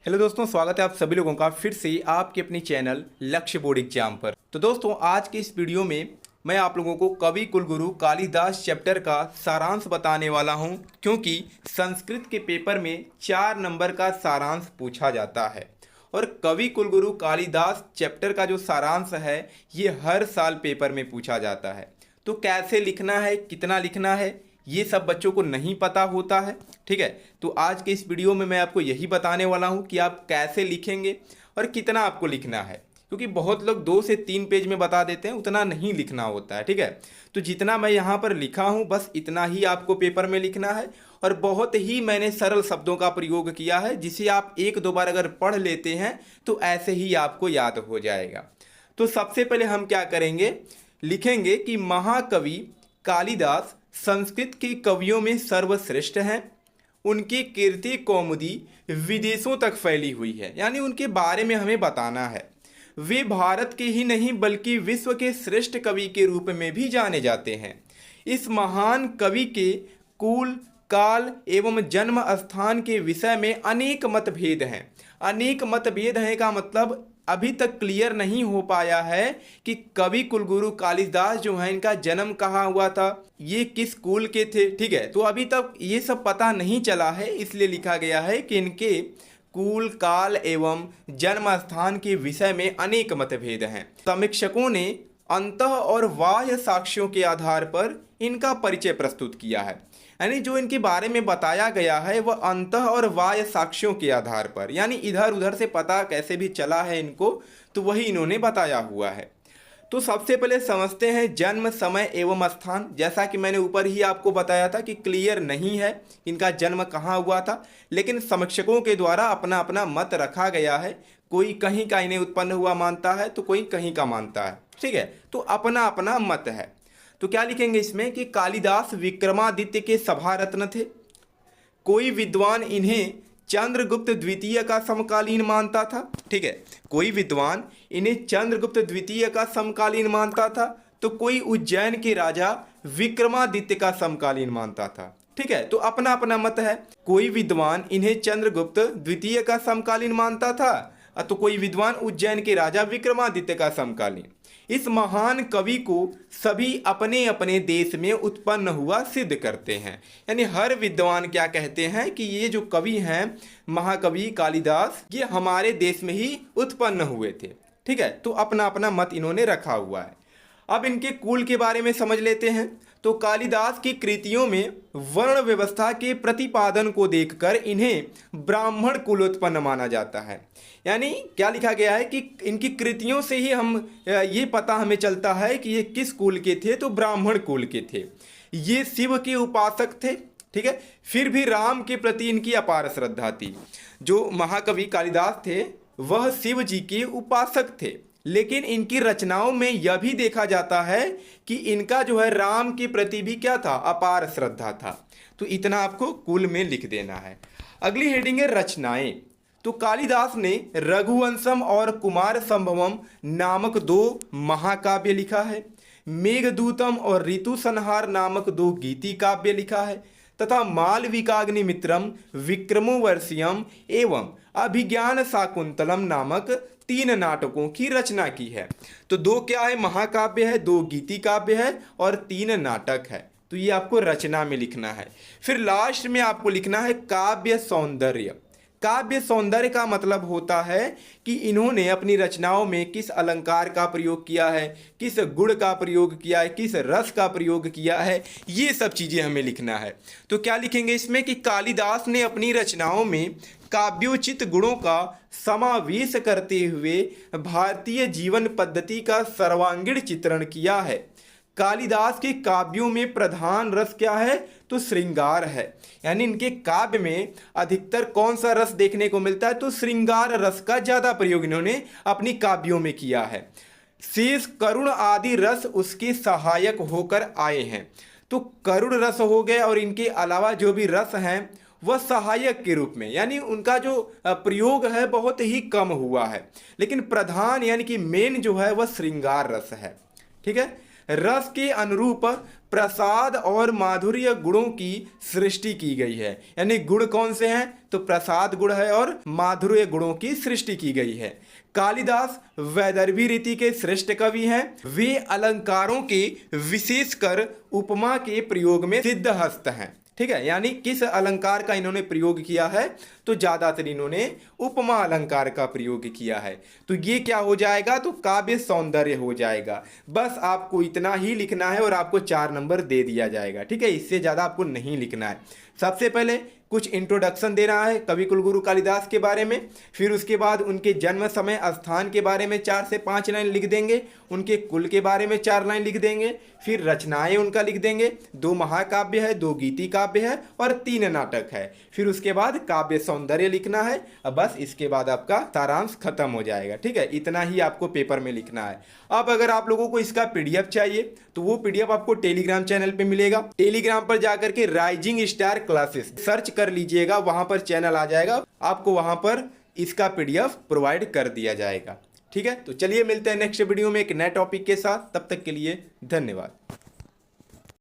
Hello दोस्तों, स्वागत है आप सभी लोगों का फिर से आपके अपने चैनल लक्ष्य बोर्ड एग्जाम पर। तो दोस्तों, आज के इस वीडियो में मैं आप लोगों को कवि कुलगुरु कालिदास चैप्टर का सारांश बताने वाला हूं, क्योंकि संस्कृत के पेपर में 4 नंबर का सारांश पूछा जाता है और कवि कुलगुरु कालिदास चैप्टर का जो सारांश है ये हर साल पेपर में पूछा जाता है। तो कैसे लिखना है, कितना लिखना है, ये सब बच्चों को नहीं पता होता है। ठीक है, तो आज के इस वीडियो में मैं आपको यही बताने वाला हूँ कि आप कैसे लिखेंगे और कितना आपको लिखना है, क्योंकि बहुत लोग 2 से 3 पेज में बता देते हैं, उतना नहीं लिखना होता है। ठीक है, तो जितना मैं यहाँ पर लिखा हूँ बस इतना ही आपको पेपर में लिखना है और बहुत ही मैंने सरल शब्दों का प्रयोग किया है, जिसे आप 1-2 बार अगर पढ़ लेते हैं तो ऐसे ही आपको याद हो जाएगा। तो सबसे पहले हम क्या करेंगे, लिखेंगे कि महाकवि कालिदास संस्कृत के कवियों में सर्वश्रेष्ठ हैं। उनकी कीर्ति कौमुदी विदेशों तक फैली हुई है, यानी उनके बारे में हमें बताना है। वे भारत के ही नहीं बल्कि विश्व के श्रेष्ठ कवि के रूप में भी जाने जाते हैं। इस महान कवि के कुल, काल एवं जन्म स्थान के विषय में अनेक मतभेद हैं। अनेक मतभेद हैं का मतलब अभी तक क्लियर नहीं हो पाया है कि कवि कुलगुरु कालिदास जो है इनका जन्म कहाँ हुआ था, ये किस कुल के थे। ठीक है, तो अभी तक ये सब पता नहीं चला है, इसलिए लिखा गया है कि इनके कुल, काल एवं जन्म स्थान के विषय में अनेक मतभेद हैं। समीक्षकों ने अंतः और बाह्य साक्ष्यों के आधार पर इनका परिचय प्रस्तुत किया है, यानी जो इनके बारे में बताया गया है वह अंतः और बाह्य साक्ष्यों के आधार पर, यानी इधर उधर से पता कैसे भी चला है इनको, तो वही इन्होंने बताया हुआ है। तो सबसे पहले समझते हैं जन्म, समय एवं स्थान। जैसा कि मैंने ऊपर ही आपको बताया था कि क्लियर नहीं है इनका जन्म कहाँ हुआ था, लेकिन समीक्षकों के द्वारा अपना अपना मत रखा गया है। कोई कहीं का इन्हें उत्पन्न हुआ मानता है तो कोई कहीं का मानता है। ठीक है, तो अपना अपना मत है। तो क्या लिखेंगे इसमें कि कालिदास विक्रमादित्य के सभारत्न थे। कोई विद्वान इन्हें चंद्रगुप्त द्वितीय का समकालीन मानता था। ठीक है, कोई विद्वान इन्हें चंद्रगुप्त द्वितीय का समकालीन मानता था, तो कोई उज्जैन के राजा विक्रमादित्य का समकालीन मानता था। ठीक है, तो अपना अपना मत है। कोई विद्वान इन्हें चंद्रगुप्त द्वितीय का समकालीन मानता था, तो कोई विद्वान उज्जैन के राजा विक्रमादित्य का समकालीन। इस महान कवि को सभी अपने अपने देश में उत्पन्न हुआ सिद्ध करते हैं, यानी हर विद्वान क्या कहते हैं कि ये जो कवि हैं महाकवि कालिदास, ये हमारे देश में ही उत्पन्न हुए थे। ठीक है, तो अपना अपना मत इन्होंने रखा हुआ है। अब इनके कुल के बारे में समझ लेते हैं। तो कालिदास की कृतियों में वर्ण व्यवस्था के प्रतिपादन को देखकर इन्हें ब्राह्मण कुलोत्पन्न माना जाता है। यानी क्या लिखा गया है कि इनकी कृतियों से ही हम ये पता हमें चलता है कि ये किस कुल के थे, तो ब्राह्मण कुल के थे। ये शिव के उपासक थे। ठीक है, फिर भी राम के प्रति इनकी अपार श्रद्धा थी। जो महाकवि कालिदास थे वह शिव जी के उपासक थे, लेकिन इनकी रचनाओं में यह भी देखा जाता है कि इनका जो है राम के प्रति भी क्या था, अपार श्रद्धा था। तो इतना आपको कुल में लिख देना है। अगली हेडिंग है रचनाएं। तो कालिदास ने रघुवंशम और कुमार संभवम नामक 2 महाकाव्य लिखा है। मेघदूतम और ऋतु संहार नामक 2 गीति काव्य लिखा है तथा मालविकाग्निमित्रम, विक्रमोर्वशीयम एवं अभिज्ञान शाकुंतलम नामक 3 नाटकों की रचना की है। तो 2 क्या है, महाकाव्य है, 2 गीति काव्य है और 3 नाटक है। तो ये आपको रचना में लिखना है। फिर लास्ट में आपको लिखना है काव्य सौंदर्य। काव्य सौंदर्य का मतलब होता है कि इन्होंने अपनी रचनाओं में किस अलंकार का प्रयोग किया है, किस गुण का प्रयोग किया है, किस रस का प्रयोग किया है, ये सब चीज़ें हमें लिखना है। तो क्या लिखेंगे इसमें कि कालिदास ने अपनी रचनाओं में काव्योचित गुणों का समावेश करते हुए भारतीय जीवन पद्धति का सर्वांगीण चित्रण किया है। कालिदास के काव्यों में प्रधान रस क्या है, तो श्रृंगार है। यानी इनके काव्य में अधिकतर कौन सा रस देखने को मिलता है, तो श्रृंगार रस का ज़्यादा प्रयोग इन्होंने अपनी काव्यों में किया है। शेष करुण आदि रस उसके सहायक होकर आए हैं। तो करुण रस हो गए और इनके अलावा जो भी रस हैं वह सहायक के रूप में, यानी उनका जो प्रयोग है बहुत ही कम हुआ है, लेकिन प्रधान यानी कि मेन जो है वह श्रृंगार रस है। ठीक है, रस के अनुरूप प्रसाद और माधुर्य गुणों की सृष्टि की गई है। यानी गुण कौन से हैं? तो प्रसाद गुण है और माधुर्य गुणों की सृष्टि की गई है। कालिदास वैदर्भी रीति के श्रेष्ठ कवि हैं। वे अलंकारों के विशेषकर उपमा के प्रयोग में सिद्धहस्त हैं। ठीक है, यानी किस अलंकार का इन्होंने प्रयोग किया है? तो ज्यादातर इन्होंने उपमा अलंकार का प्रयोग किया है। तो ये क्या हो जाएगा? तो काव्य सौंदर्य हो जाएगा। बस आपको इतना ही लिखना है और आपको 4 नंबर दे दिया जाएगा। ठीक है, इससे ज्यादा आपको नहीं लिखना है। सबसे पहले कुछ इंट्रोडक्शन देना है कवि कुलगुरु कालिदास के बारे में, फिर उसके बाद उनके जन्म समय स्थान के बारे में 4 से 5 लाइन लिख देंगे, उनके कुल के बारे में 4 लाइन लिख देंगे, फिर रचनाएं उनका लिख देंगे। 2 महाकाव्य है, 2 गीति काव्य है और 3 नाटक है। फिर उसके बाद काव्य सौंदर्य लिखना है। अब बस इसके बाद आपका सारांश खत्म हो जाएगा। ठीक है, इतना ही आपको पेपर में लिखना है। अब अगर आप लोगों को इसका पीडीएफ चाहिए तो वो पीडीएफ आपको टेलीग्राम चैनल पे मिलेगा। टेलीग्राम पर जाकर के राइजिंग स्टार क्लासेस सर्च कर लीजिएगा, वहां पर चैनल आ जाएगा, आपको वहां पर इसका पीडीएफ प्रोवाइड कर दिया जाएगा। ठीक है, तो चलिए मिलते हैं नेक्स्ट वीडियो में एक नए टॉपिक के साथ। तब तक के लिए धन्यवाद।